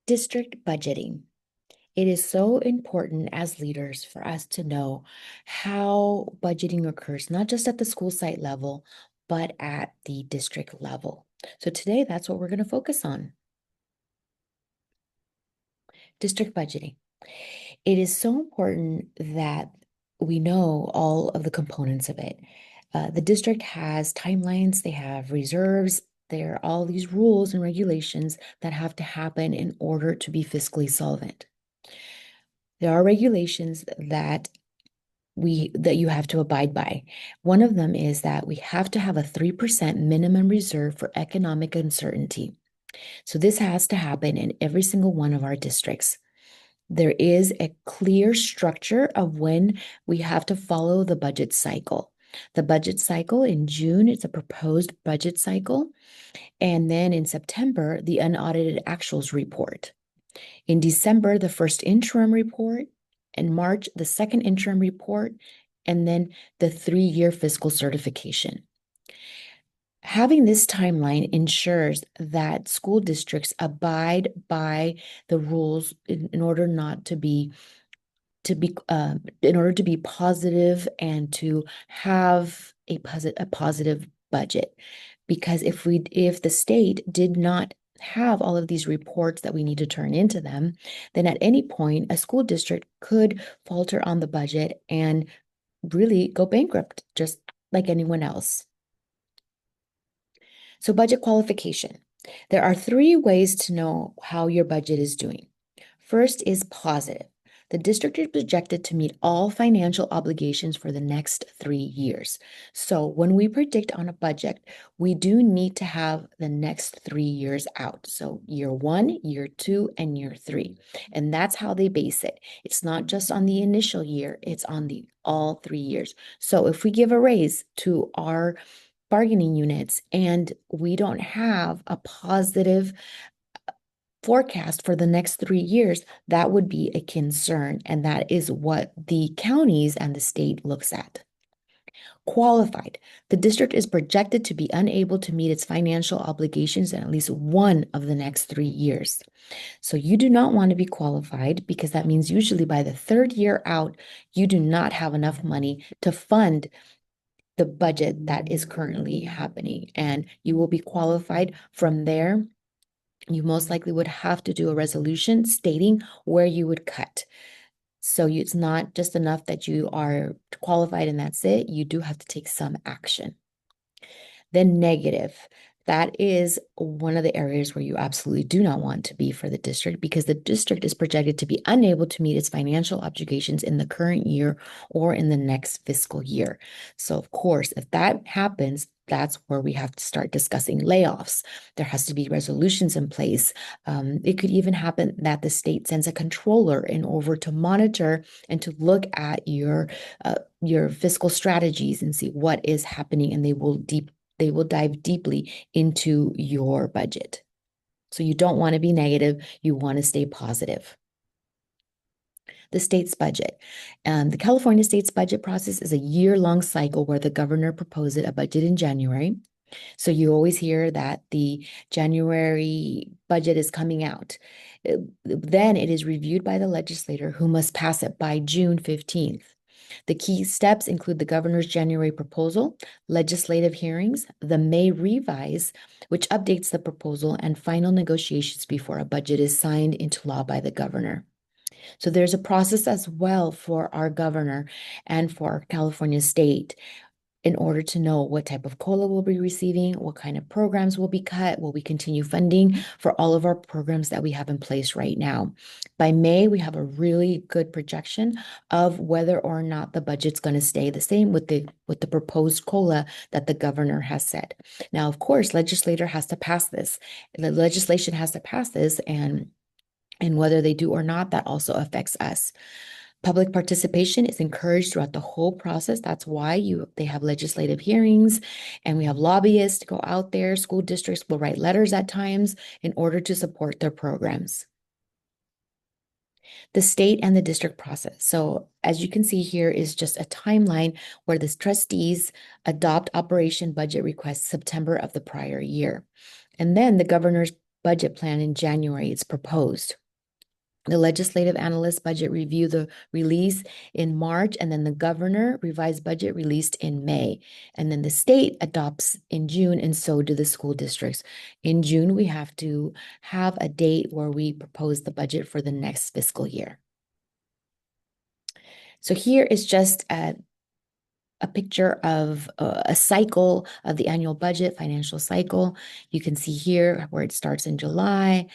District budgeting. It is so important as leaders for us to know how budgeting occurs, not just at the school site level, but at the district level. So today, that's what we're going to focus on. District budgeting. It is so important that we know all of the components of it. The district has timelines, they have reserves, there are all these rules and regulations that have to happen in order to be fiscally solvent. There are regulations that you have to abide by. One of them is that we have to have a 3% minimum reserve for economic uncertainty. So this has to happen in every single one of our districts. There is a clear structure of when we have to follow the budget cycle. The budget cycle in June, it's a proposed budget cycle. And then in September, the unaudited actuals report. In December, the first interim report. In March, the second interim report. And then the 3-year fiscal certification. Having this timeline ensures that school districts abide by the rules in order not to be in order to be positive and to have a positive budget. Because if the state did not have all of these reports that we need to turn into them, then at any point a school district could falter on the budget and really go bankrupt, just like anyone else. So budget qualification. There are 3 ways to know how your budget is doing. First is positive. The district is projected to meet all financial obligations for the next 3 years. So when we predict on a budget, we do need to have the next 3 years out. So year 1, year 2, and year 3. And that's how they base it. It's not just on the initial year, it's on the all 3 years. So if we give a raise to our bargaining units and we don't have a positive forecast for the next 3 years, that would be a concern. And that is what the counties and the state looks at. Qualified. The district is projected to be unable to meet its financial obligations in at least one of the next 3 years. So you do not want to be qualified because that means usually by the 3rd year out, you do not have enough money to fund the budget that is currently happening. And you will be qualified from there. You most likely would have to do a resolution stating where you would cut. So it's not just enough that you are qualified and that's it. You do have to take some action. Then negative. That is one of the areas where you absolutely do not want to be for the district because the district is projected to be unable to meet its financial obligations in the current year or in the next fiscal year. So, of course, if that happens, that's where we have to start discussing layoffs. There has to be resolutions in place. It could even happen that the state sends a controller in over to monitor and to look at your fiscal strategies and see what is happening, and they will dive deeply into your budget. So you don't want to be negative. You want to stay positive. The state's budget. The California state's budget process is a year-long cycle where the governor proposes a budget in January. So you always hear that the January budget is coming out. Then it is reviewed by the legislator who must pass it by June 15th. The key steps include the governor's January proposal, legislative hearings, the May revise, which updates the proposal, and final negotiations before a budget is signed into law by the governor. So there's a process as well for our governor and for California state in order to know what type of COLA we'll be receiving, what kind of programs will be cut, will we continue funding for all of our programs that we have in place right now. By May, we have a really good projection of whether or not the budget's going to stay the same with the proposed COLA that the governor has said. Now, of course, legislator has to pass this. The legislation has to pass this, and whether they do or not, that also affects us. Public participation is encouraged throughout the whole process. That's why they have legislative hearings and we have lobbyists to go out there. School districts will write letters at times in order to support their programs. The state and the district process. So as you can see here is just a timeline where the trustees adopt operation budget requests September of the prior year. And then the governor's budget plan in January. It's proposed. The legislative analyst budget review the release in March, and then the governor revised budget released in May. And then the state adopts in June, and so do the school districts. In June, we have to have a date where we propose the budget for the next fiscal year. So here is just a picture of a cycle of the annual budget financial cycle. You can see here where it starts in July.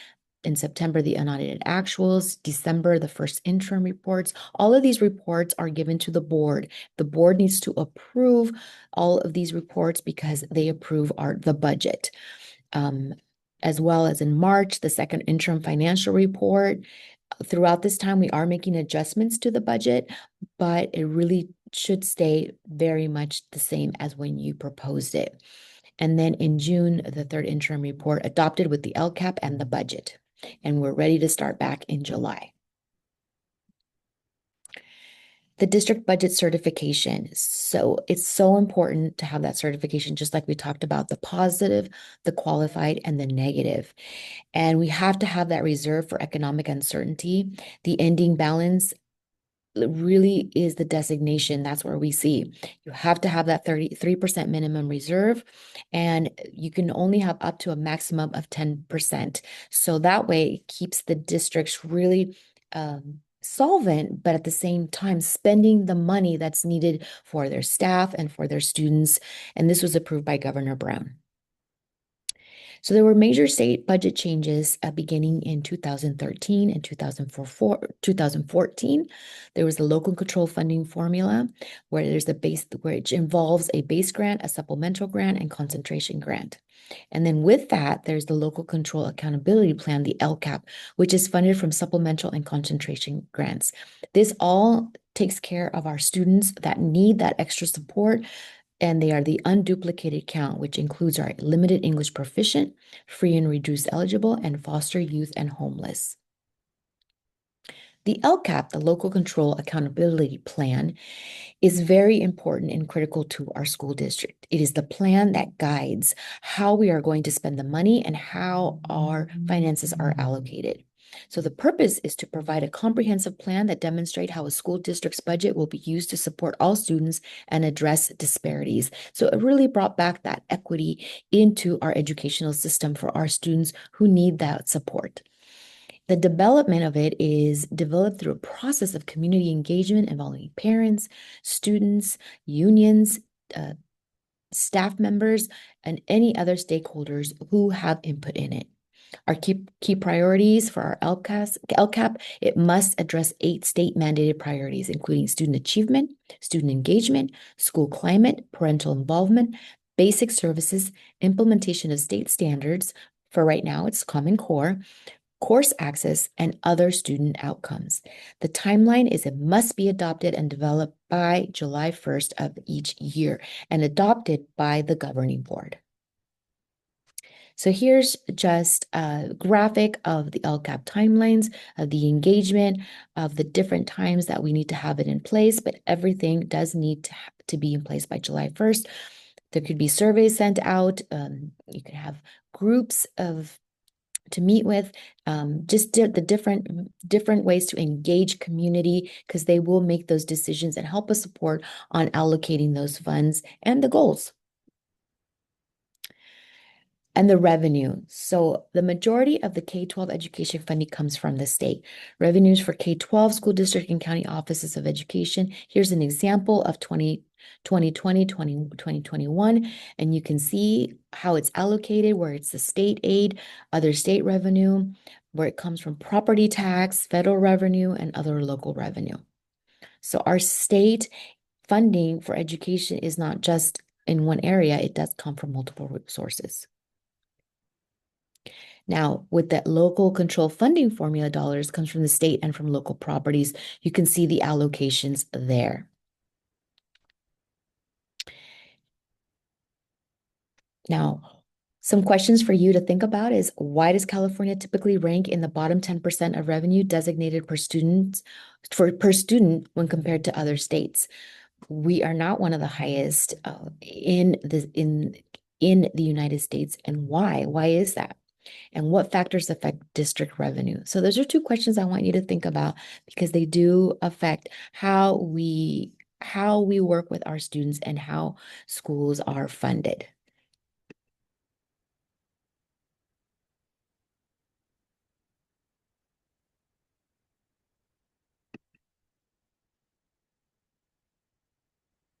In September, the unaudited actuals, December, the first interim reports. All of these reports are given to the board. The board needs to approve all of these reports because they approve the budget. As well as in March, the second interim financial report. Throughout this time, we are making adjustments to the budget, but it really should stay very much the same as when you proposed it. And then in June, the third interim report adopted with the LCAP and the budget. And we're ready to start back in July. The district budget certification. So it's so important to have that certification, just like we talked about the positive, the qualified, and the negative. And we have to have that reserve for economic uncertainty. The ending balance really is the designation. That's where we see you have to have that 33% minimum reserve, and you can only have up to a maximum of 10%. So that way it keeps the districts really solvent, but at the same time spending the money that's needed for their staff and for their students. And this was approved by Governor Brown. So there were major state budget changes beginning in 2013 and 2014. There was a local control funding formula where there's a base, which involves a base grant, a supplemental grant, and concentration grant. And then with that, there's the local control accountability plan, the LCAP, which is funded from supplemental and concentration grants. This all takes care of our students that need that extra support, and they are the unduplicated count, which includes our limited English proficient, free and reduced eligible, and foster youth and homeless. The LCAP, the Local Control Accountability Plan, is very important and critical to our school district. It is the plan that guides how we are going to spend the money and how our finances are allocated. So the purpose is to provide a comprehensive plan that demonstrates how a school district's budget will be used to support all students and address disparities. So it really brought back that equity into our educational system for our students who need that support. The development of it is developed through a process of community engagement involving parents, students, unions, staff members, and any other stakeholders who have input in it. Our key priorities for our LCAP, it must address 8 state-mandated priorities, including student achievement, student engagement, school climate, parental involvement, basic services, implementation of state standards. For right now, it's Common Core, course access, and other student outcomes. The timeline is it must be adopted and developed by July 1st of each year and adopted by the governing board. So here's just a graphic of the LCAP timelines, of the engagement, of the different times that we need to have it in place, but everything does need to be in place by July 1st. There could be surveys sent out. You could have groups to meet with, just the different ways to engage community, because they will make those decisions and help us support on allocating those funds and the goals. And the revenue. So the majority of the K-12 education funding comes from the state. Revenues for K-12 school district and county offices of education. Here's an example of 2020, 2021, and you can see how it's allocated, where it's the state aid, other state revenue, where it comes from property tax, federal revenue, and other local revenue. So our state funding for education is not just in one area, it does come from multiple sources. Now, with that local control funding formula, dollars comes from the state and from local properties. You can see the allocations there. Now, some questions for you to think about is, why does California typically rank in the bottom 10% of revenue designated per student when compared to other states? We are not one of the highest in the United States. And why? Why is that? And what factors affect district revenue? So those are two questions I want you to think about because they do affect how we work with our students and how schools are funded.